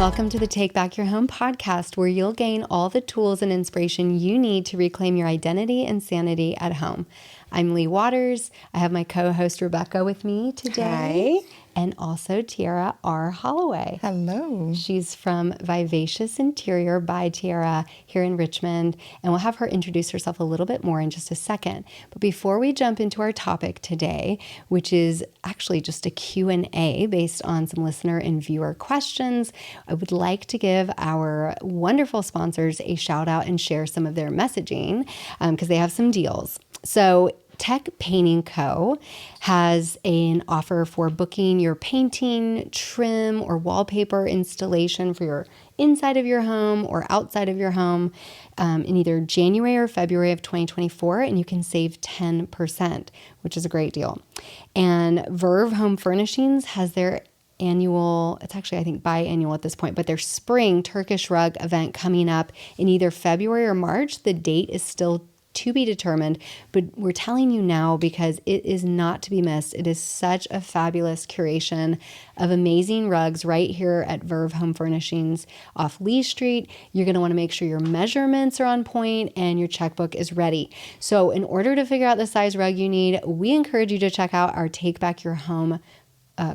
welcome to the Take Back Your Home podcast, where you'll gain all the tools and inspiration you need to reclaim your identity and sanity at home. I'm Lee Waters. I have my co-host Rebecca with me today. Hi. And also Tiara R. Holloway. Hello. She's from Vivacious Interior by Tiara here in Richmond, and we'll have her introduce herself a little bit more in just a second. But before we jump into our topic today, which is actually just a Q&A based on some listener and viewer questions, I would like to give our wonderful sponsors a shout out and share some of their messaging because they have some deals. So Tech Painting Co. has an offer for booking your painting, trim, or wallpaper installation for your inside of your home or outside of your home in either January or February of 2024, and you can save 10%, which is a great deal. And Verve Home Furnishings has their annual, it's actually I think biannual at this point, but their spring Turkish rug event coming up in either February or March. The date is still to be determined, but we're telling you now because it is not to be missed. It is such a fabulous curation of amazing rugs right here at Verve Home Furnishings off Lee Street. You're going to want to make sure your measurements are on point and your checkbook is ready. So in order to figure out the size rug you need, we encourage you to check out our Take Back Your Home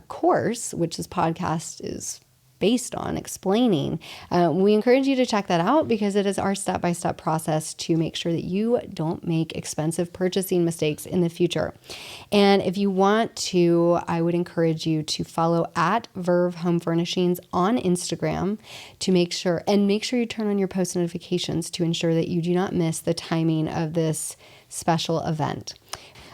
course, which this podcast is based on explaining. We encourage you to check that out because it is our step-by-step process to make sure that you don't make expensive purchasing mistakes in the future. And if you want to, I would encourage you to follow at Verve Home Furnishings on Instagram to make sure you turn on your post notifications to ensure that you do not miss the timing of this special event.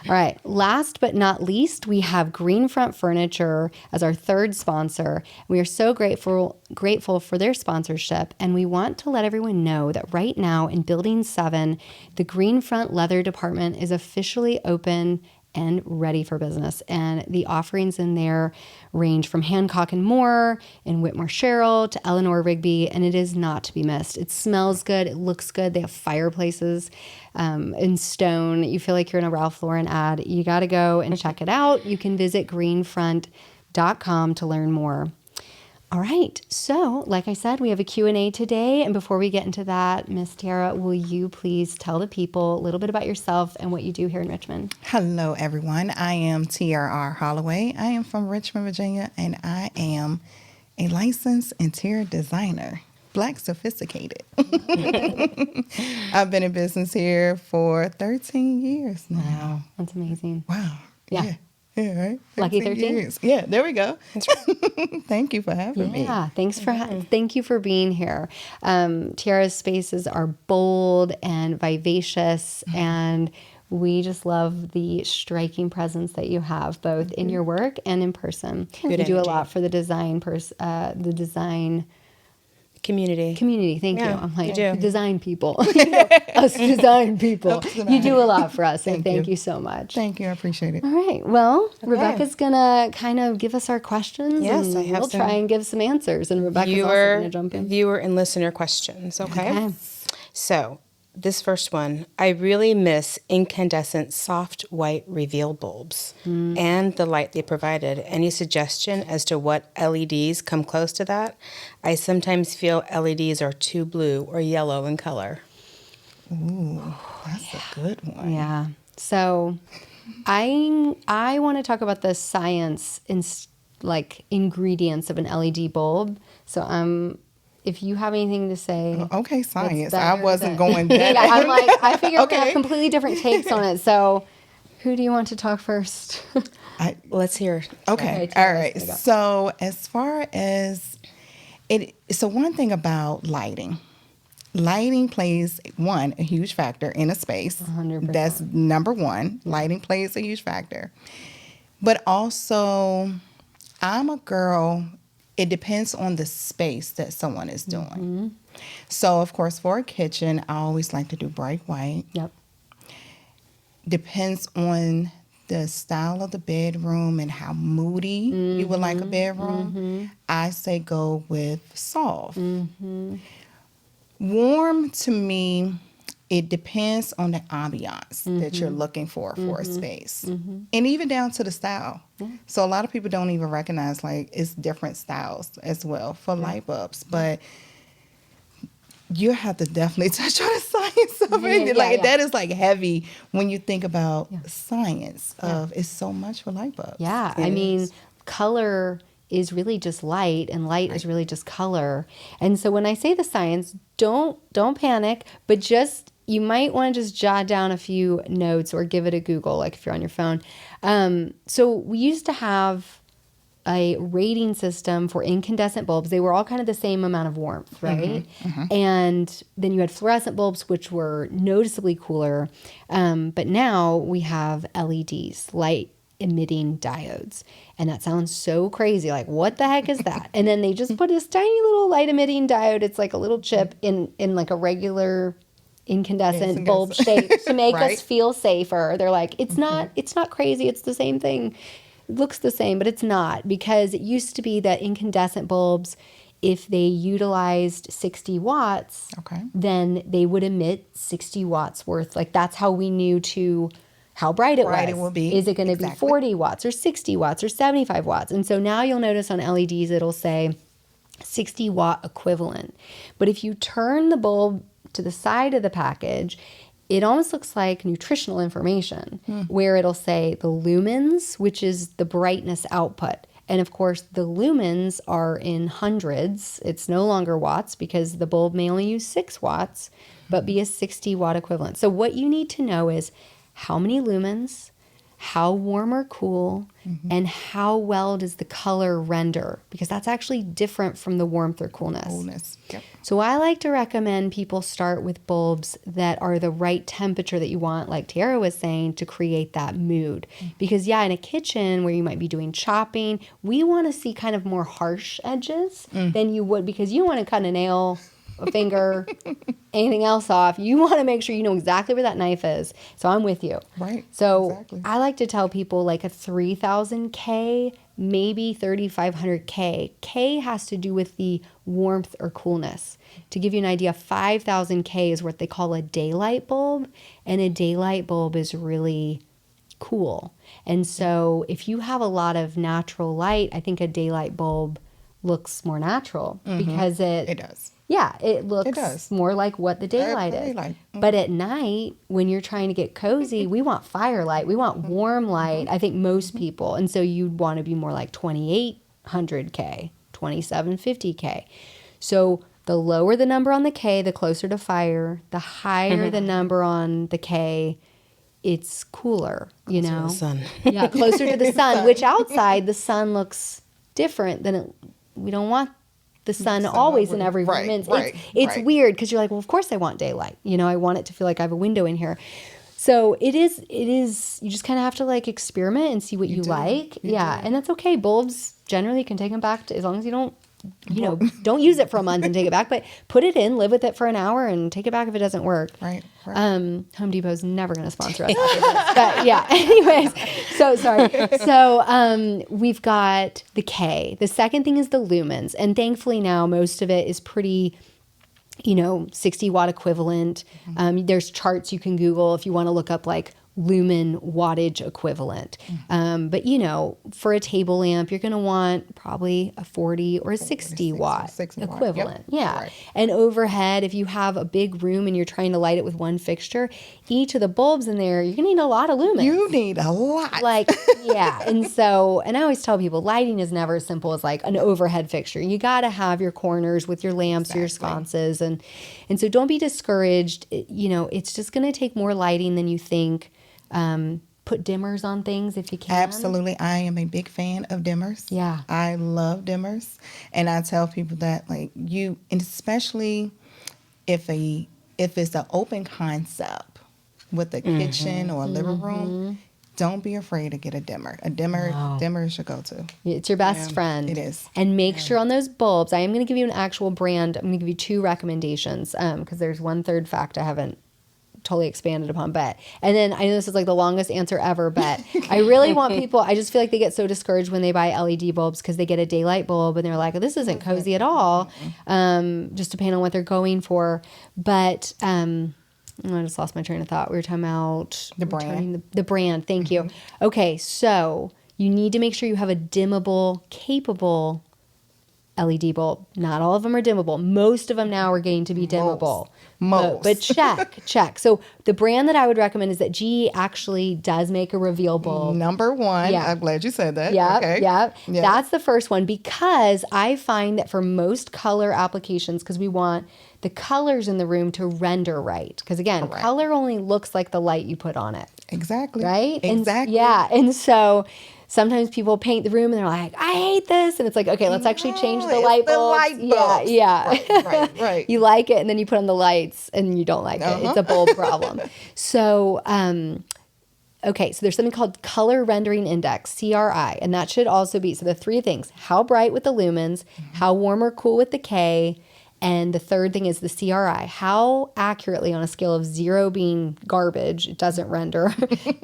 All right, last but not least, we have Greenfront Furniture as our third sponsor. We are so grateful for their sponsorship, and we want to let everyone know that right now in Building 7, the Greenfront Leather Department is officially open and ready for business. And the offerings in there range from Hancock and Moore and Whitmore Sherrill to Eleanor Rigby, and it is not to be missed. It smells good. It looks good. They have fireplaces in stone. You feel like you're in a Ralph Lauren ad. You got to go and check it out. You can visit greenfront.com to learn more. All right. So, like I said, we have a Q&A today. And before we get into that, Miss Tiara, will you please tell the people a little bit about yourself and what you do here in Richmond? Hello, everyone. I am Tiara R. Holloway. I am from Richmond, Virginia, and I am a licensed interior designer. Black sophisticated. I've been in business here for 13 years now. Wow. That's amazing. Wow. Yeah. Yeah, right. Lucky 13? Years. Yeah, there we go. That's right. Thank you for having me. Yeah, thank you for being here. Tiara's spaces are bold and vivacious, and we just love the striking presence that you have both in your work and in person. Good you do a energy. lot for the design Community. Thank you. I'm like, You do. design people. Us design people. You do a lot for us, and thank you so much. Thank you. I appreciate it. All right. Well, Rebecca's going to kind of give us our questions. Yes, and I have we'll some try and give some answers. And Rebecca's also going to jump in. Viewer and listener questions, okay? So, this first one, I really miss incandescent soft white reveal bulbs and the light they provided. Any suggestion as to what LEDs come close to that? I sometimes feel LEDs are too blue or yellow in color. Ooh, that's a good one. Yeah. So I want to talk about the science and ingredients of an LED bulb. So if you have anything to say. Okay, science. better I wasn't than- going that. Yeah, I'm like, I figure we have Okay. completely different takes on it. So who do you want to talk first? Let's hear. Okay. Tiara's All right. gonna go. So as far as one thing about lighting. Lighting plays a huge factor in a space. 100%. That's number one. Lighting plays a huge factor. But also, I'm a girl. It depends on the space that someone is doing. Mm-hmm. So, of course, for a kitchen, I always like to do bright white. Yep. Depends on the style of the bedroom and how moody you would like a bedroom. I say go with soft. Warm to me it depends on the ambiance that you're looking for a space. And even down to the style. So a lot of people don't even recognize like it's different styles as well for light bulbs. But you have to definitely touch on the science of it. That is like heavy when you think about science of it's so much for light bulbs. Yeah. I mean, color is really just light, and light is really just color. And so when I say the science, don't panic, but just, you might want to just jot down a few notes or give it a Google, like if you're on your phone. So we used to have a rating system for incandescent bulbs. They were all kind of the same amount of warmth, right? And then you had fluorescent bulbs, which were noticeably cooler. But now we have LEDs, light emitting diodes. And that sounds so crazy. Like, what the heck is that? And then they just put this tiny little light emitting diode. It's like a little chip in like a regular incandescent bulb shape to make us feel safer. They're like, it's not crazy. It's the same thing. It looks the same, but it's not, because it used to be that incandescent bulbs, if they utilized 60 watts, then they would emit 60 watts worth. Like, that's how we knew how bright it was. It will be. Is it going to be 40 watts or 60 watts or 75 watts? And so now you'll notice on LEDs, it'll say 60 watt equivalent. But if you turn the bulb to the side of the package, it almost looks like nutritional information, where it'll say the lumens, which is the brightness output. And of course, the lumens are in hundreds. It's no longer watts, because the bulb may only use 6 watts, but be a 60 watt equivalent. So what you need to know is how many lumens, how warm or cool, and how well does the color render, because that's actually different from the warmth or coolness. So I like to recommend people start with bulbs that are the right temperature that you want, like Tiara was saying, to create that mood. Because in a kitchen where you might be doing chopping, we want to see kind of more harsh edges than you would, because you don't want to cut a nail, a finger, anything else off. You want to make sure you know exactly where that knife is. So I'm with you. Right. So I like to tell people like a 3000 K, maybe 3500 K. K has to do with the warmth or coolness. To give you an idea, 5000 K is what they call a daylight bulb, and a daylight bulb is really cool. And so if you have a lot of natural light, I think a daylight bulb looks more natural, because it does. Yeah, it looks more like what the daylight is. But at night, when you're trying to get cozy, we want firelight. We want warm light, I think most people. And so you'd want to be more like 2800 K, 2750 K. So the lower the number on the K, the closer to fire. The higher the number on the K, it's cooler, you know? To the sun. Yeah, closer to the sun, which outside the sun looks different than we don't want the sun always in every room. It's weird, because you're like, well, of course I want daylight. You know, I want it to feel like I have a window in here. So it is, you just kind of have to like experiment and see what you like. And that's okay. Bulbs generally can take them back to, as long as you don't, don't use it for a month and take it back, but put it in, live with it for an hour, and take it back if it doesn't work. Home Depot's never going to sponsor us. But yeah, anyways, so sorry. So we've got the K. The second thing is the lumens. And thankfully now most of it is pretty, 60 watt equivalent. There's charts you can Google if you want to look up like lumen wattage equivalent. But for a table lamp, you're going to want probably a 40 or a 60 watt equivalent. And overhead, if you have a big room and you're trying to light it with one fixture, each of the bulbs in there, you're going to need a lot of lumens. You need a lot. And I always tell people, lighting is never as simple as like an overhead fixture. You got to have your corners with your lamps or your sconces. And so don't be discouraged. It's just going to take more lighting than you think. Put dimmers on things if you can. Absolutely. I am a big fan of dimmers. I love dimmers. And I tell people that and especially if it's an open concept with a kitchen or a living room, don't be afraid to get a dimmer. Dimmer is your go-to. It's your best friend. It is. And make sure on those bulbs, I am going to give you an actual brand. I'm going to give you 2 recommendations because there's one third fact I haven't totally expanded upon, and then I know this is like the longest answer ever, but I really want people, I just feel like they get so discouraged when they buy LED bulbs because they get a daylight bulb and they're like, oh, this isn't cozy at all, just depending on what they're going for. But I just lost my train of thought. We were talking about The brand. returning the brand. Thank you. Okay, so you need to make sure you have a dimmable, capable LED bulb. Not all of them are dimmable. Most of them now are getting to be dimmable. Most. But check. So the brand that I would recommend is that GE actually does make a reveal bulb. Number one. Yeah. I'm glad you said that. Yeah, Okay. yeah. Yeah. That's the first one, because I find that for most color applications, because we want the colors in the room to render right. Because again, Correct. color only looks like the light you put on it, Exactly. right? Exactly. And so sometimes people paint the room and they're like, I hate this. And it's like, okay, let's actually change the light bulbs. Yeah. Right. You like it, and then you put on the lights and you don't like it. It's a bulb problem. So, okay, so there's something called color rendering index, CRI, and that should also be, so the three things: how bright with the lumens, how warm or cool with the K, and the third thing is the CRI, how accurately on a scale of 0 being garbage, it doesn't render,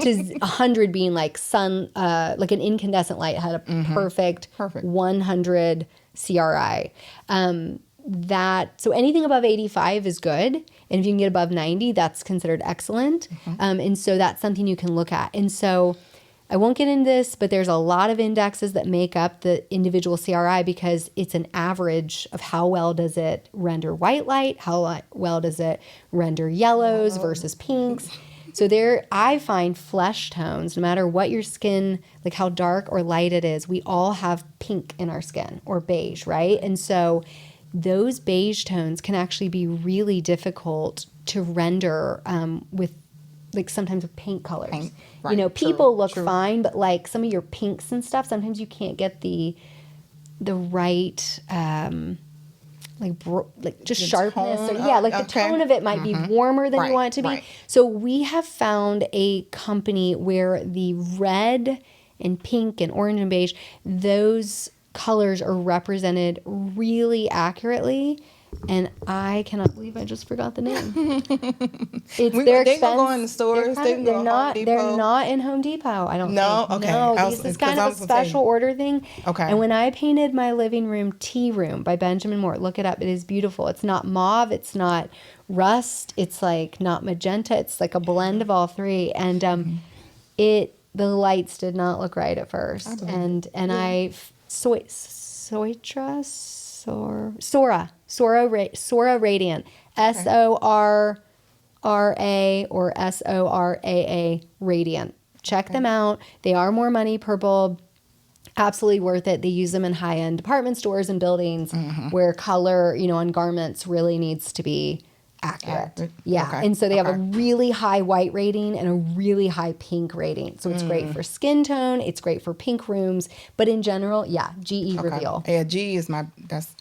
to 100 being like like an incandescent light had a perfect 100 CRI. So anything above 85 is good. And if you can get above 90, that's considered excellent. And so that's something you can look at. And so I won't get into this, but there's a lot of indexes that make up the individual CRI, because it's an average of how well does it render white light, how well does it render yellows versus pinks. So I find flesh tones, no matter what your skin, like how dark or light it is, we all have pink in our skin, or beige, right? And so those beige tones can actually be really difficult to render with, like, sometimes with paint colors. Right, you know, people look true. fine, but like some of your pinks and stuff, sometimes you can't get the right like just The sharpness, tone, like the okay. tone of it might be warmer than you Right, want it to be. right. So we have found a company where the red and pink and orange and beige, those colors are represented really accurately, and I cannot believe I just forgot the name. They're They can go in the stores. They can go to Home Depot. They're not in Home Depot. I don't No? think. Okay. No, this is kind of a special order thing. Okay. And when I painted my living room tea room by Benjamin Moore, look it up. It is beautiful. It's not mauve. It's not rust. It's like not magenta. It's like a blend of all three. And the lights did not look right at first. And Sora Radiant, SORRA or SORAA Radiant. Check them out. They are more money per bulb. Absolutely worth it. They use them in high-end department stores and buildings where color, on garments really needs to be accurate. Yeah. Okay. And so they have a really high white rating and a really high pink rating. So it's great for skin tone. It's great for pink rooms. But in general, GE Reveal. Yeah, G is That's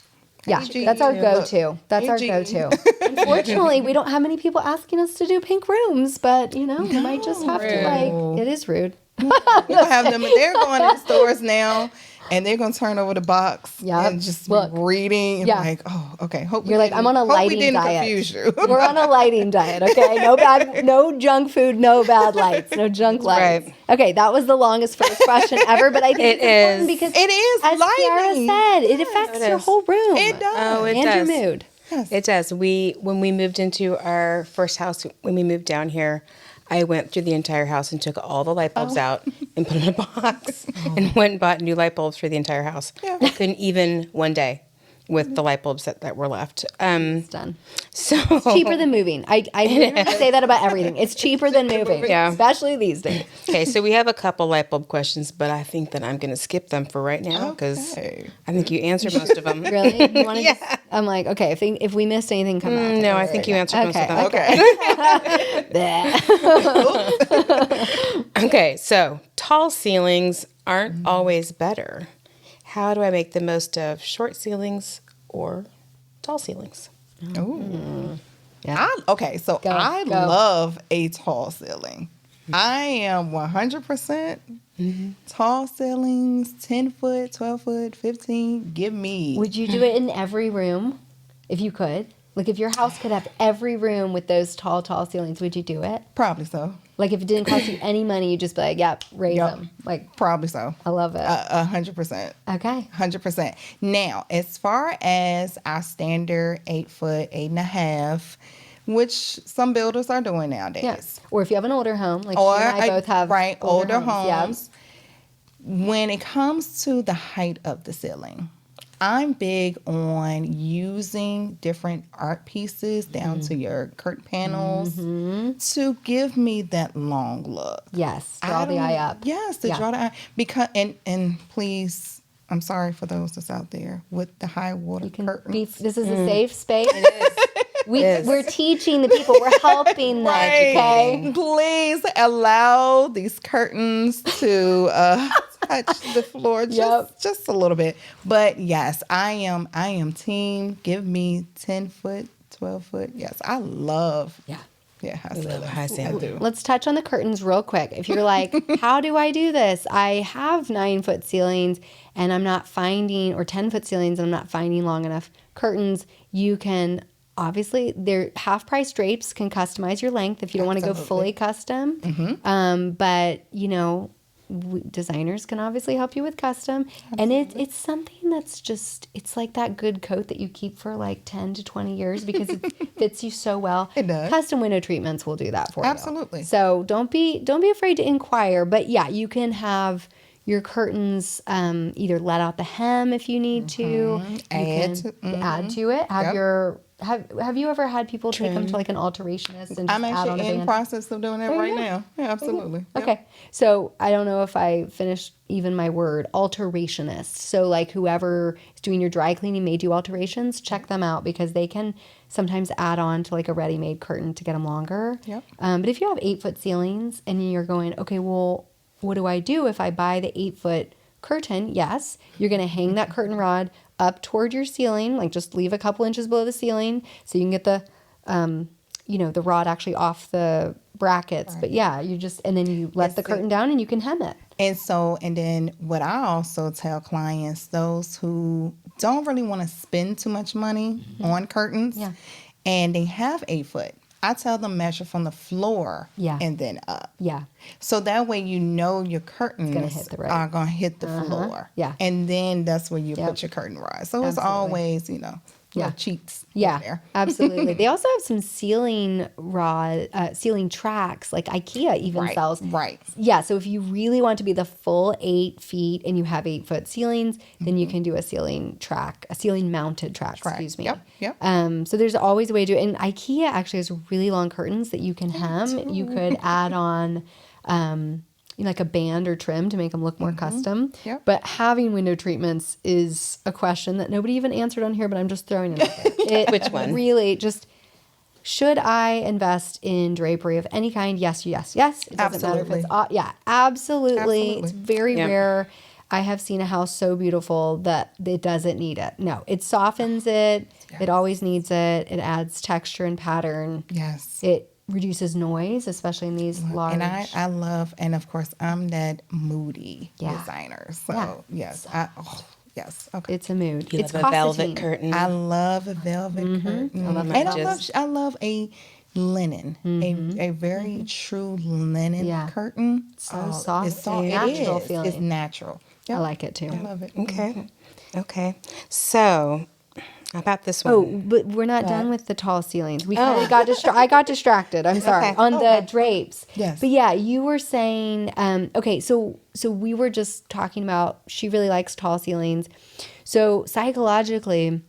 our go-to. That's our go-to. Unfortunately, we don't have many people asking us to do pink rooms, but, we might just have to, it is rude. We don't have them. They're going to the stores now, and they're going to turn over the box and just be reading. And like, oh, okay. You're like, I'm on a lighting diet. Confuse you. We're on a lighting diet, okay? No junk food, no bad lights, no junk lights. Right. Okay, that was the longest first question ever, but I think it's important because It is as lighting. Tiara said, it affects your whole room. It does. Oh, it and does. your mood. Yes. It does. When we moved into our first house, when we moved down here, I went through the entire house and took all the light bulbs out and put them in a box and went and bought new light bulbs for the entire house. Yeah. I couldn't even one day with the light bulbs that were left. It's done. So It's cheaper than moving. I literally say that about everything. It's cheaper than moving, especially these days. Okay, so we have a couple light bulb questions, but I think that I'm going to skip them for right now because I think you answered most of them. Really? You want to just, I'm like, okay, if we missed anything, come back. No, I think you answered most of them. Okay. Okay, so tall ceilings aren't always better. How do I make the most of short ceilings or tall ceilings? Ooh. Yeah. I love a tall ceiling. I am 100% tall ceilings, 10 foot, 12 foot, 15. Give me. Would you do it in every room if you could? Like if your house could have every room with those tall ceilings, would you do it? Probably so. Like if it didn't cost you any money, you'd just be like, yep, raise them. Like, Probably so. I love it. 100%. Okay. 100%. Now, as far as our standard 8 foot, 8.5, which some builders are doing nowadays. Yes. Or if you have an older home, like Or she and I both have older homes. homes. When it comes to the height of the ceiling, I'm big on using different art pieces down to your curtain panels to give me that long look. Yes, draw the eye up. Yes, to draw the eye. Because and please, I'm sorry for those that's out there with the high water curtains. This is a safe space. We're teaching the people. We're helping them. Right. Okay. Please allow these curtains to touch the floor just a little bit. But yes, I am team. Give me 10 foot, 12 foot. Yes, I love. Yeah, high ceiling. Let's touch on the curtains real quick. If you're like, how do I do this? I have 9-foot ceilings and I'm not finding, or 10-foot ceilings and I'm not finding long enough curtains. You can, obviously, they're half-price drapes can customize your length if you don't want to go fully custom. But, designers can obviously help you with custom. And it's something that's just, it's like that good coat that you keep for like 10 to 20 years because it fits you so well. It does. Custom window treatments will do that for you. Absolutely. So don't be afraid to inquire. But yeah, you can have your curtains either let out the hem if you need to. Add to it. Have you ever had people take them to like an alterationist and just I'm add on a actually in band? process of doing that right now. Yeah, absolutely. Yep. Okay. So I don't know if I finished even my word, alterationist. So like whoever is doing your dry cleaning may do alterations, check them out because they can sometimes add on to like a ready-made curtain to get them longer. Yep. But if you have 8-foot ceilings and you're going, okay, well, what do I do if I buy the 8-foot curtain? Yes, you're going to hang that curtain rod up toward your ceiling, like just leave a couple inches below the ceiling so you can get the, the rod actually off the brackets. Right. But yeah, and then you let the curtain down and you can hem it. And then what I also tell clients, those who don't really want to spend too much money on curtains and they have 8-foot, I tell them measure from the floor and then up. Yeah. So that way your curtains are going to hit the floor. Yeah. And then that's where you put your curtain rod. So it's always, cheats. Yeah, absolutely. They also have some ceiling tracks, like IKEA even sells. Right. Yeah, so if you really want to be the full 8 feet and you have 8-foot ceilings, then you can do a ceiling mounted track, excuse me. Yep. So there's always a way to do it. And IKEA actually has really long curtains that you can hem. You could add on like a band or trim to make them look more custom. Yep. But having window treatments is a question that nobody even answered on here, but I'm just throwing it out there. Which one? Really, just should I invest in drapery of any kind? Yes. It doesn't matter if it's absolutely. It's very rare. I have seen a house so beautiful that it doesn't need it. No, it softens it. Yes. It always needs it. It adds texture and pattern. Yes. It reduces noise, especially in these large. And I love, and of course, I'm that moody designer. So yes, yes. Okay. It's a mood. You it's love a velvet curtain. I love a velvet curtain. I love a linen, a very true linen curtain. So soft. It's natural feeling. It's natural. Yep. I like it too. I love it. Okay. So about this one. Oh, but we're not done with the tall ceilings. We kind of I got distracted. I'm sorry. On the drapes. Yes. But yeah, you were saying, so we were just talking about she really likes tall ceilings. So psychologically,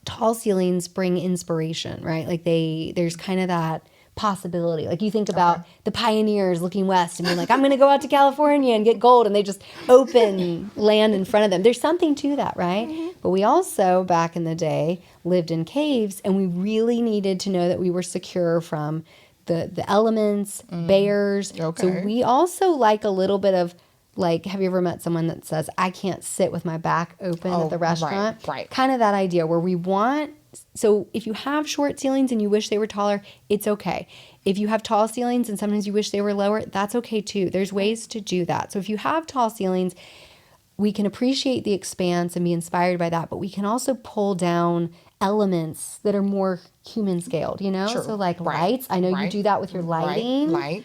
tall ceilings bring inspiration, right? Like there's kind of that possibility. Like you think about the pioneers looking west and being like, I'm going to go out to California and get gold, and they just open land in front of them. There's something to that, right? Mm-hmm. But we also, back in the day, lived in caves, and we really needed to know that we were secure from the elements, bears. Okay. So we also like a little bit of, like, have you ever met someone that says, I can't sit with my back open at the restaurant? Right. Kind of that idea where we want. So if you have short ceilings and you wish they were taller, it's okay. If you have tall ceilings and sometimes you wish they were lower, that's okay too. There's ways to do that. So if you have tall ceilings, we can appreciate the expanse and be inspired by that, but we can also pull down elements that are more human scaled, Sure. So like lights. I know you do that with your lighting. Light.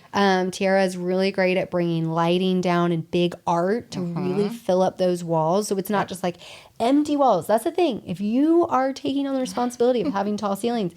Tiara is really great at bringing lighting down and big art to really fill up those walls. So it's not just like empty walls. That's the thing. If you are taking on the responsibility of having tall ceilings,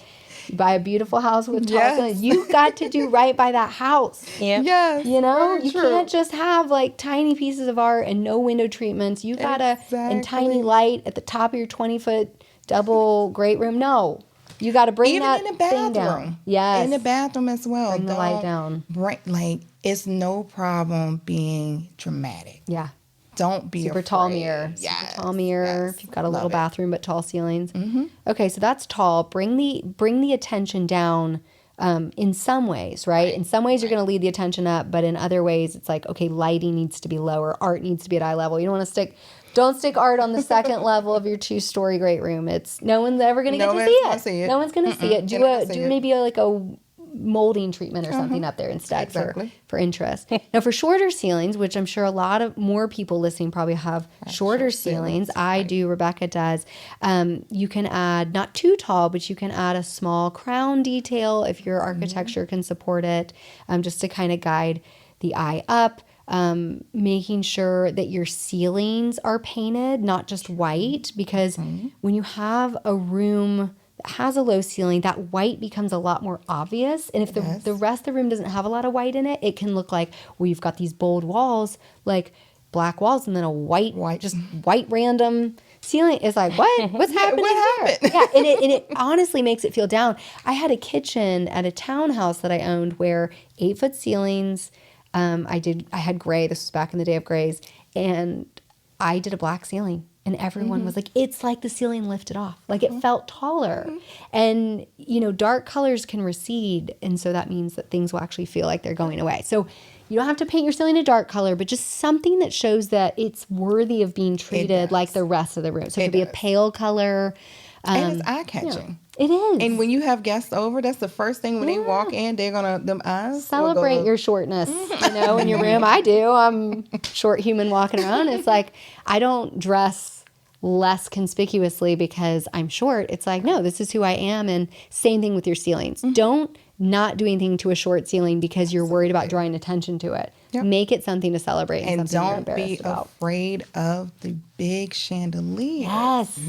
buy a beautiful house with tall Yes. ceilings. You've got to do right by that house. Yep. Yes. You know, very you true. can't just have like tiny pieces of art and no window treatments. You gotta, and tiny Exactly. light at the top of your 20-foot double great room. No, you got to bring Even that in the thing bathroom. down. Yes. In the bathroom as well. Bring the light Don't down. Like, it's no problem being dramatic. Yeah. Don't be Super tall afraid. mirror. Yes. Super tall mirror. Yes. If you've got a Love little it. bathroom but tall ceilings. Mm-hmm. Okay, so that's tall. Bring the attention down in some ways, right? In some ways, you're going to lead the attention up, but in other ways, it's like, okay, lighting needs to be lower. Art needs to be at eye level. You don't want to don't stick art on the second level of your 2-story great room. It's no one's ever going to get to see it. No one's going to see it. Do maybe like a molding treatment or something up there instead for interest. Now for shorter ceilings, which I'm sure a lot of more people listening probably have shorter ceilings. I do, Rebecca does. You can add, not too tall, but you can add a small crown detail if your architecture can support it, just to kind of guide the eye up. Making sure that your ceilings are painted, not just white, because when you have a room that has a low ceiling, that white becomes a lot more obvious. And if the rest of the room doesn't have a lot of white in it, it can look like, well, you've got these bold walls, like black walls, and then a white just white random ceiling. Is like, what's happening what here? Yeah, and it honestly makes it feel down. I had a kitchen at a townhouse that I owned where 8-foot ceilings. I had gray. This was back in the day of grays, and I did a black ceiling, and everyone was like, "It's like the ceiling lifted off. Like it felt taller." And dark colors can recede, and so that means that things will actually feel like they're going away. So you don't have to paint your ceiling a dark color, but just something that shows that it's worthy of being treated like the rest of the room. So it could be a pale color. And it's eye-catching. It is. And when you have guests over, that's the first thing when they walk in, they're going to, them eyes. Celebrate your shortness, in your room. I do. I'm a short human walking around. It's like, I don't dress less conspicuously because I'm short. It's like, no, this is who I am. And same thing with your ceilings. Don't not do anything to a short ceiling because you're worried about drawing attention to it. Yep. Make it something to celebrate and something you're embarrassed about. Don't be afraid of the big chandelier. Yes.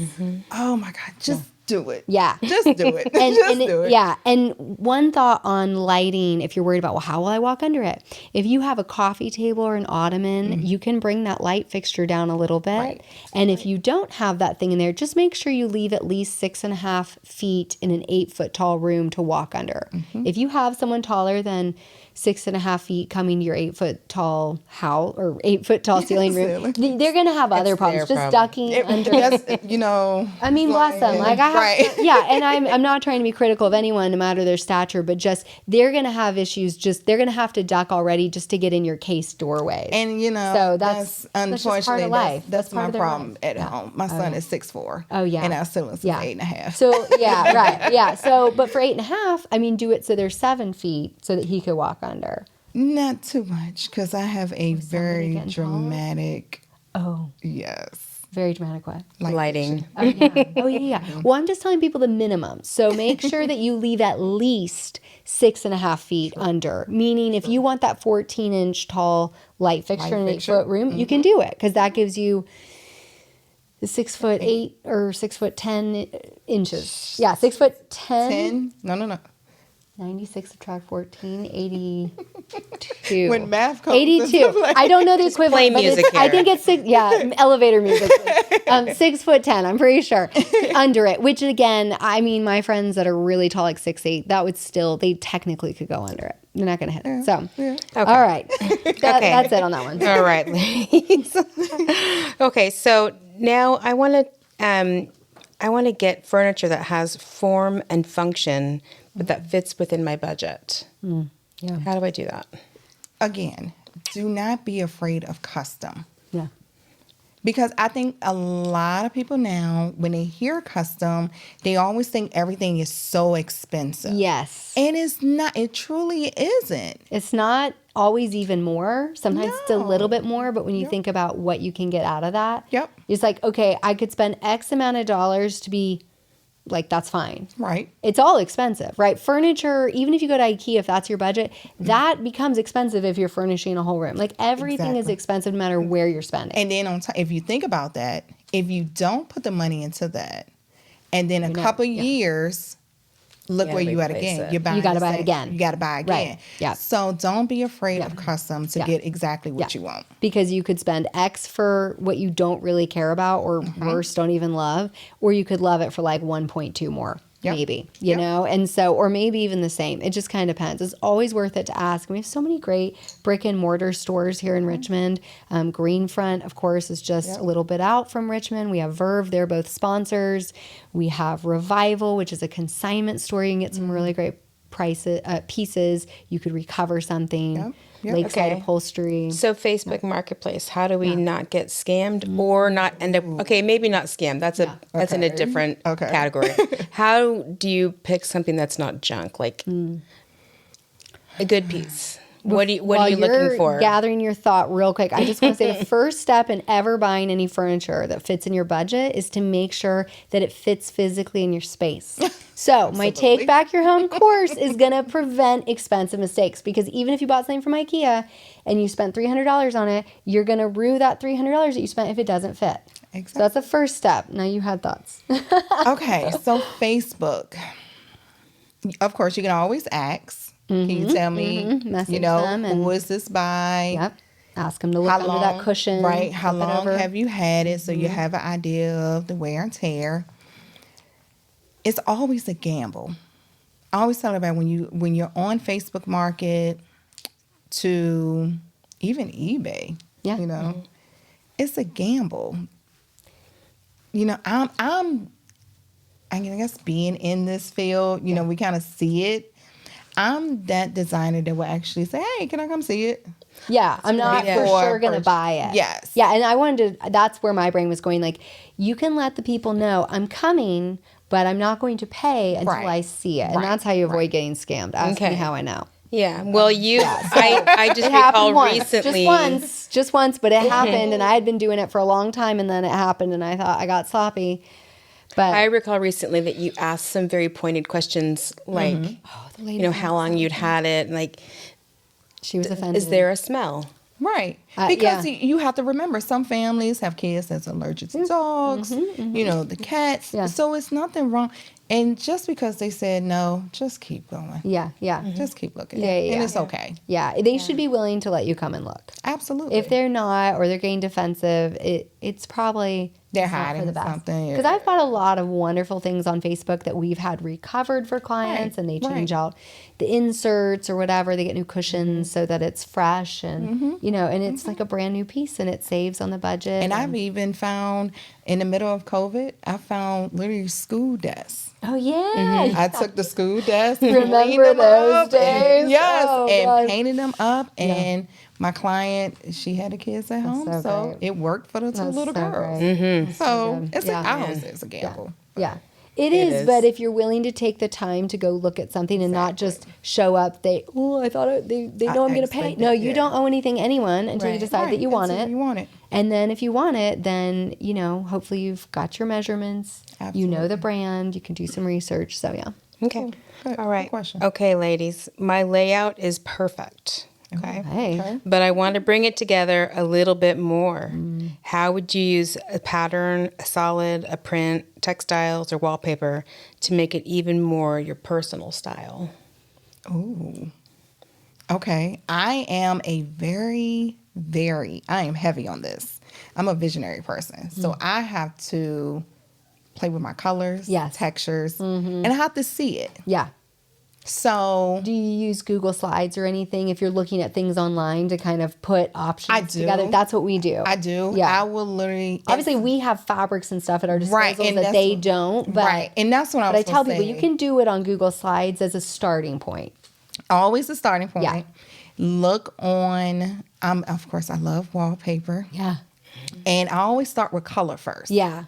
Oh my God, just do it. Yeah. Just do it. Do it. Yeah. And one thought on lighting, if you're worried about, well, how will I walk under it? If you have a coffee table or an ottoman, you can bring that light fixture down a little bit. Right. And if you don't have that thing in there, just make sure you leave at least 6.5 feet in an 8-foot tall room to walk under. If you have someone taller than 6.5 feet coming to your 8-foot tall house or 8-foot tall ceiling room, they're going to have other problems. Just ducking under. I mean, bless them. Like I have, and I'm not trying to be critical of anyone, no matter their stature, but just they're going to have issues. Just they're going to have to duck already just to get in your case doorways. And so that's unfortunately part of life. That's my problem life. at home. My son is 6'4". Oh yeah, and our ceiling's 8.5. So right. So, but for 8.5, I mean, do it so they're 7 feet so that he could walk under. Not too much, because I have a very dramatic. Oh. Yes. Very dramatic what? Lighting. Oh, yeah. Well, I'm just telling people the minimum. So make sure that you leave at least 6.5 feet under. Meaning if you want that 14-inch tall light fixture in an 8-foot room, you can do it, because that gives you 6'8" or 6'10" inches. Yeah, 6'10". No. 96 subtract 14, 82. When math comes 82. I don't know the equivalent. Play music I think it's elevator music. 6'10", I'm pretty sure. Under it, which again, I mean, my friends that are really tall, like 6'8", that would still, they technically could go under it. They're not going to hit it. So, all right. That's it on that one. All right, ladies. Okay, so now I want to get furniture that has form and function, but that fits within my budget. Yeah. How do I do that? Again, do not be afraid of custom. Yeah. Because I think a lot of people now, when they hear custom, they always think everything is so expensive. Yes. And it's not. It truly isn't. It's not always even more. Sometimes it's a little bit more, but when you think about what you can get out of that, it's like, okay, I could spend X amount of dollars to be like, that's fine. Right. It's all expensive, right? Furniture, even if you go to IKEA, if that's your budget, that becomes expensive if you're furnishing a whole room. Like everything is expensive no matter where you're spending. And then on top, if you think about that, if you don't put the money into that, and then a couple years, look Yeah, where you at replace again. it. You're buying You gotta the buy it same- again. You got to buy again. Right. Yeah. So don't be afraid Yeah. of custom to Yeah. get exactly what Yeah. you want. Because you could spend X for what you don't really care about or worse, don't even love, or you could love it for like 1.2 more. Yep. Maybe, you Yep. know, and so, or maybe even the same. It just kind of depends. It's always worth it to ask. We have so many great brick and mortar stores here in Richmond. Greenfront, of course, is just a little bit out from Richmond. We have Verve, they're both sponsors. We have Revival, which is a consignment store. You can get some really great prices, pieces. You could recover something. Yep. Yep. Lakeside Okay. Upholstery. So Facebook Marketplace, how do we not get scammed or not end up? Okay, maybe not scammed. That's that's in a Okay. different Okay. category. How do you pick something that's not junk, like a good piece? What are While you looking you're for? gathering your thought real quick, I just want to say the first step in ever buying any furniture that fits in your budget is to make sure that it fits physically in your space. So my Take Back Your Home course is going to prevent expensive mistakes, because even if you bought something from IKEA and you spent $300 on it, you're going to rue that $300 that you spent if it doesn't fit. Exactly. So that's the first step. Now you had thoughts. Okay, so Facebook. Of course, you can always ask. Can you tell me, Message them who is this by? Yep. Ask them to look under that cushion. Right. How flip it long over. have you had it? So you have an idea of the wear and tear. It's always a gamble. I always tell about when you're on Facebook Market to even eBay. Yeah. It's a gamble. I guess being in this field, we kind of see it. I'm that designer that will actually say, "Hey, can I come see it?" Yeah, I'm not for before sure going to purchase. buy it. Yes. Yeah, and I wanted to, that's where my brain was going. Like, you can let the people know I'm coming, but I'm not going to pay until Right. I see it. And Right. that's how you avoid getting scammed. Ask me how I know. Yeah. Well, I just It happened recall once, recently. just once, but it happened, and I had been doing it for a long time, and then it happened, and I thought I got sloppy. But I recall recently that you asked some very pointed questions, like, the lady how long you'd had it, and like, she was offended. is there a smell? Right. Yeah. Because you have to remember, some families have kids that's allergic to dogs, the cats. Yeah. So it's nothing wrong. And just because they said no, just keep going. Yeah, yeah. Just keep looking. Yeah, yeah, And yeah. it's okay. Yeah, they should be willing to let you come and look. Absolutely. If they're not, or they're getting defensive, it's probably They're it's not hiding for the best. something. Because I've bought a lot of wonderful things on Facebook that we've had recovered for clients, Right, and they change right. out the inserts or whatever. They get new cushions so that it's fresh, and and it's like a brand new piece, and it saves on the budget. And I've even found, in the middle of COVID, I found literally school desks. oh yeah, I took the school desk, Remember cleaned them those up, days? yes, Oh, and gosh. painted them up. And my client, she had the kids at home, so so great. it worked for the two That's little so girls. great. So it's Yeah. I always say it's a gamble. Yeah. It is, is. but if you're willing to take the time to go look at something and not just show up, they know I'm going to pay. expect No, it, you yeah. don't owe anything anyone until you Right. decide that you want until it. You want it. And then if you want it, then, hopefully you've got your measurements. You know the Absolutely. brand. You can do some research. So, yeah. Okay. Good. All right. Good question. Okay, ladies, my layout is perfect. Okay. Hey. Okay. But I want to bring it together a little bit more. How would you use a pattern, a solid, a print, textiles, or wallpaper to make it even more your personal style? Ooh. Okay. I am I am heavy on this. I'm a visionary person. So I have to play with my colors, Yes. textures, and I have to see it. Yeah. So Do you use Google Slides or anything if you're looking at things online to kind of put options I do. together? That's what we do. I do. Yeah. I will literally. Obviously, we have fabrics and stuff at our disposal Right, and that that's they what- don't. But, right. And that's what I but was I tell gonna people say. you can do it on Google Slides as a starting point. Always a starting point. Yeah. Look on. Of course, I love wallpaper, Yeah. and I always start with color first. Yeah.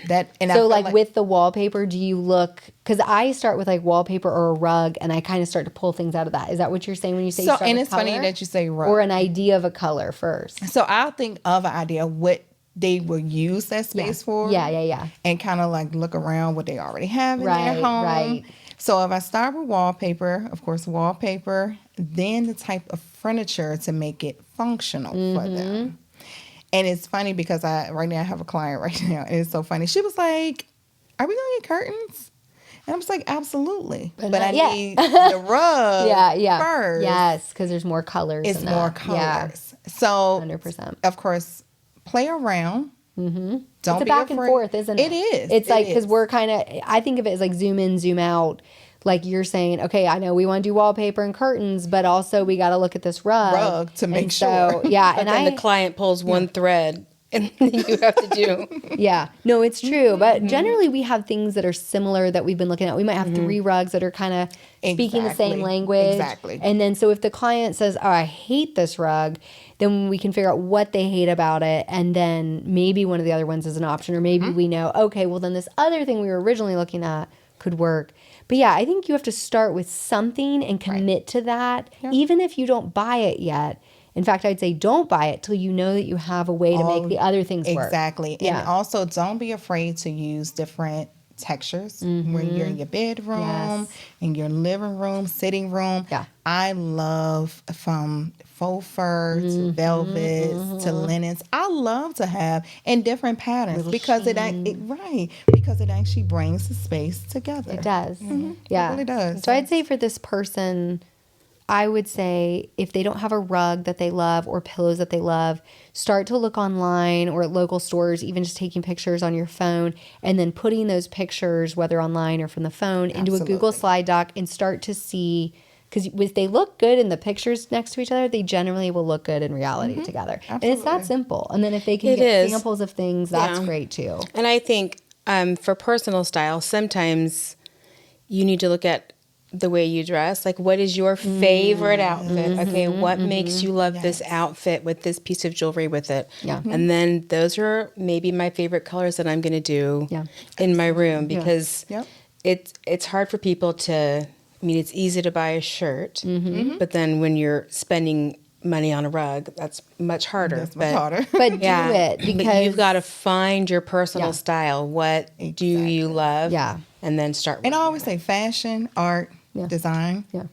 That and I So, feel like with the wallpaper, do you look? Because I start with like wallpaper or a rug, and I kind of start to pull things out of that. Is that what you're saying when you say? You So start and with it's funny color? that you say rug. Or an idea of a color first. So I'll think of an idea what they will use that space for. Yeah, yeah, yeah. And kind of like look around what they already have in Right, their home. right. So if I start with wallpaper, of course, wallpaper, then the type of furniture to make it functional for them. And it's funny because right now I have a client right now, and it's so funny. She was like, "Are we gonna get curtains?" And I was like, absolutely. But not I yet. need the rug first. Yes, because there's more colors. It's in more that. colors. So, 100%. of course, play around. Mm-hmm. Don't It's a be back afraid. and forth, isn't it? It is. It's like, because is. we're kind of, I think of it as like zoom in, zoom out. Like you're saying, okay, I know we want to do wallpaper and curtains, but also we got to look at this rug to make sure. sure. Yeah. But And then the client pulls one thread and you have to do. Yeah. No, it's true. But generally we have things that are similar that we've been looking at. We might have 3 rugs that are kind of speaking the same language. Exactly. And then so if the client says, oh, I hate this rug, then we can figure out what they hate about it. And then maybe one of the other ones is an option. Or maybe we know, okay, well then this other thing we were originally looking at could work. But yeah, I think you have to start with something and commit to that, even if you don't buy it yet. In fact, I'd say don't buy it till you know that you have a way to make the other things work. Exactly. Yeah. And also, don't be afraid to use different textures when you're in your bedroom, in your living room, sitting room. Yeah. I love from faux fur to velvets to linens. I love to have in different patterns because it actually brings the space together. It does. Yeah. It really does. So I'd say for this person, I would say if they don't have a rug that they love or pillows that they love, start to look online or at local stores, even just taking pictures on your phone and then putting those pictures, whether online or from the phone, into a Google slide doc and start to see, because if they look good in the pictures next to each other, they generally will look good in reality together. Absolutely. And it's that simple. And then if they can It get is. samples of things, that's great too. And I think for personal style, sometimes you need to look at the way you dress. Like, what is your favorite outfit? Okay, what makes you love this outfit with this piece of jewelry with it? Yeah. And then those are maybe my favorite colors that I'm going to do in my room because it's hard for people to, I mean, it's easy to buy a shirt, but then when you're spending money on a rug, that's much harder. That's much harder. But do it But because you've got to find your personal style. What do you love? Yeah. And then start with And I always say fashion, art, design. Yeah.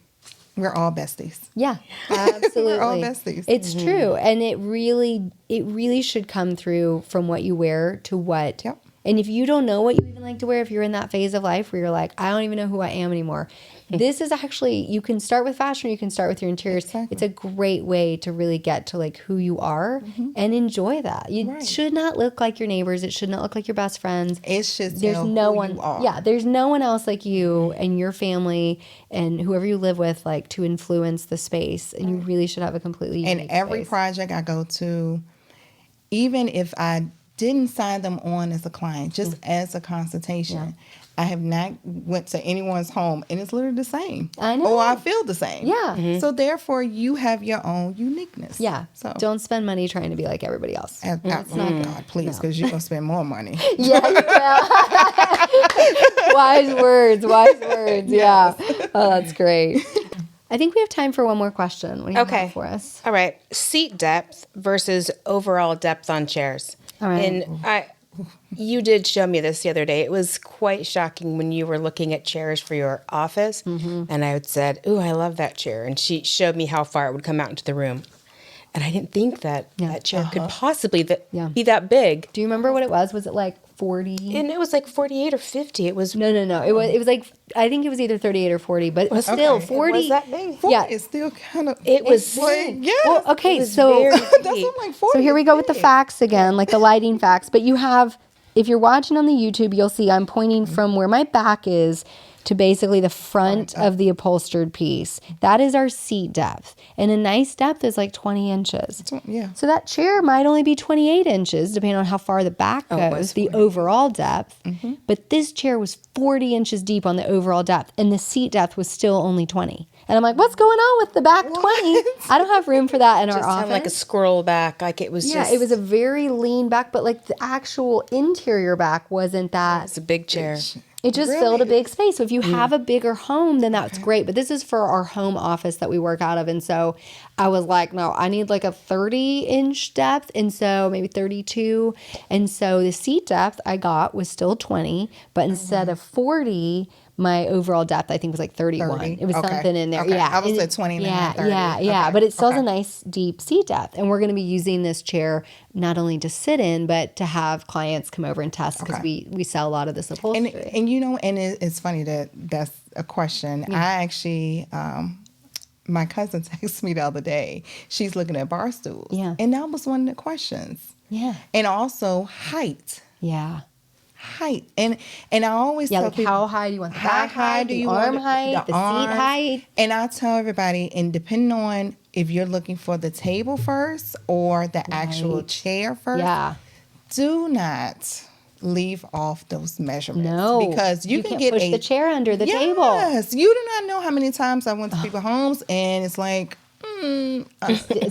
We're all besties. Yeah, absolutely. We're all besties. It's true. And it really should come through from what you wear to what. Yep. And if you don't know what you even like to wear, if you're in that phase of life where you're like, I don't even know who I am anymore, this is actually, you can start with fashion or you can start with your interiors. Exactly. It's a great way to really get to like who you are and enjoy that. You should not look like your neighbors. It should not look like your best friends. It's just There's no who one. you are. Yeah, there's no one else like you and your family and whoever you live with, like to influence the space. And you really should have a completely unique And every space. project I go to, even if I didn't sign them on as a client, just as a consultation, I have not went to anyone's home and it's literally the same. I know. Or I feel the same. Yeah. So therefore, you have your own uniqueness. Yeah. So Don't spend money trying to be like everybody else. oh God, please, because you're gonna spend more money. Yeah, you will. Wise words. Yeah. Oh, that's great. I think we have time for one more question. What do you have for us? All right. Seat depth versus overall depth on chairs. All right. And you did show me this the other day. It was quite shocking when you were looking at chairs for your office. And I had said, ooh, I love that chair. And she showed me how far it would come out into the room. And I didn't think that that chair could possibly be that big. Do you remember what it was? Was it like 40? And it was like 48 or 50. It was No. It was like, I think it was either 38 or 40, but still 40. It was that big. Yeah. It's still kind of. It was yes. Well, okay, It was so very That's deep. what I'm like 40. So here we go with the facts again, like the lighting facts. But you have, if you're watching on the YouTube, you'll see I'm pointing from where my back is to basically the front of the upholstered piece. That is our seat depth. And a nice depth is like 20 inches. Yeah. So that chair might only be 28 inches, depending on how far the back goes, the overall depth. But this chair was 40 inches deep on the overall depth, and the seat depth was still only 20. And I'm like, what's going on with the back 20? I don't have room for that in our just office. have like a scroll back. Like it was just. It was a very lean back, but like the actual interior back wasn't that. It's a big chair. It just filled a big space. So if you have a bigger home, then that's great. But this is for our home office that we work out of. And so I was like, no, I need like a 30-inch depth. And so maybe 32. And so the seat depth I got was still 20. But instead of 40, my overall depth, I think, was like 31. 30. It was something in there. Okay. Yeah. I was And at 29, Yeah, 30. yeah. Okay. But it still has a nice deep seat depth. And we're going to be using this chair not only to sit in, but to have clients come over and test because we sell a lot of this upholstery. And you know, and it's funny that's a question. I actually, my cousin texted me the other day. She's looking at bar stools. Yeah. And that was one of the questions. Yeah. And also height. Yeah. Height. And I always tell like people, how high do you want the back how high height, do the you arm want height, the seat arms? height? And I tell everybody, and depending on if you're looking for the table first or the actual chair first, do not leave off those measurements. No, because you can can't get push the chair under the table. Yes, you do not know how many times I went to people's homes and it's like,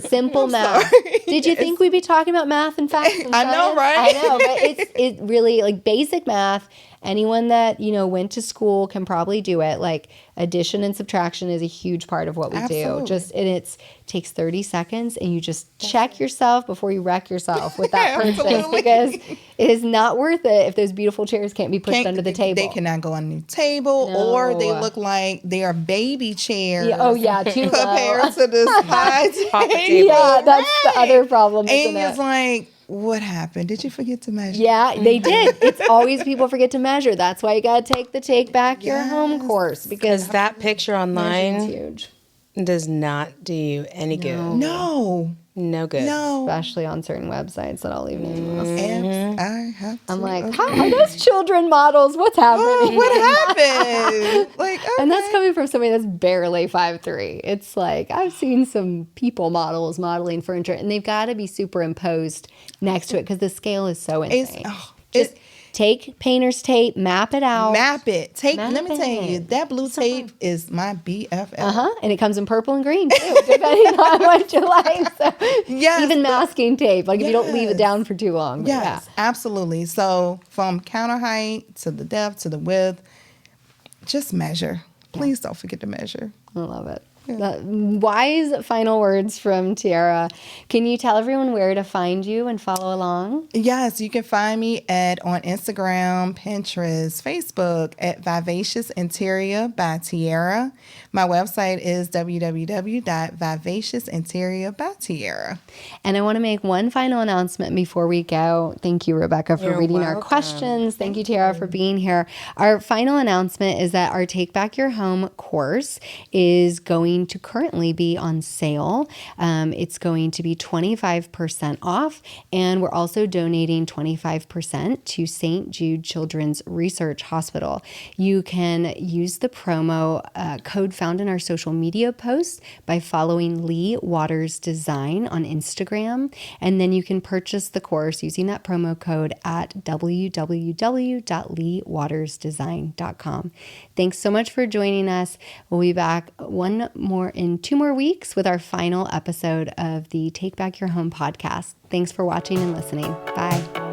simple math. Did you think we'd be talking about math and facts and science? I know, right? I know, but it's really like basic math. Anyone that, went to school can probably do it. Like addition and subtraction is a huge part of what we do. And it takes 30 seconds and you just check yourself before you wreck yourself with that purchase because it is not worth it if those beautiful chairs can't be pushed under the table. They cannot go on the table or they look like they are baby chairs. Too low. Compared to this high table. Yeah, that's the other problem. And it's like, what happened? Did you forget to measure? Yeah, they did. It's always people forget to measure. That's why you got to take the Take Back Your Home course because that picture online huge. Does not do you any good. No good. Especially on certain websites that I'll leave nameless. I'm like, how are those children models? What's happening? What happened? And that's coming from somebody that's barely 5'3". It's like, I've seen some people models modeling furniture, and they've got to be superimposed next to it because the scale is so insane. Just take painter's tape, map it out. Let me tell you, that blue tape is my BFF. And it comes in purple and green too, depending on what you like. So even masking tape, like if you don't leave it down for too long. Yes, absolutely. So from counter height to the depth to the width, just measure. Please don't forget to measure. I love it. Wise final words from Tiara. Can you tell everyone where to find you and follow along? Yes, you can find me on Instagram, Pinterest, Facebook at Vivacious Interior by Tiara. My website is www.vivaciousintérieur.by-Tiara. And I want to make one final announcement before we go. Thank you, Rebecca, for reading our questions. Thank you, Tiara, for being here. Our final announcement is that our Take Back Your Home course is going to currently be on sale. It's going to be 25% off, and we're also donating 25% to St. Jude Children's Research Hospital. You can use the promo code found in our social media posts by following Lee Waters Design on Instagram, and then you can purchase the course using that promo code at www.leewatersdesign.com. Thanks so much for joining us. We'll be back in 2 more weeks with our final episode of the Take Back Your Home podcast. Thanks for watching and listening. Bye.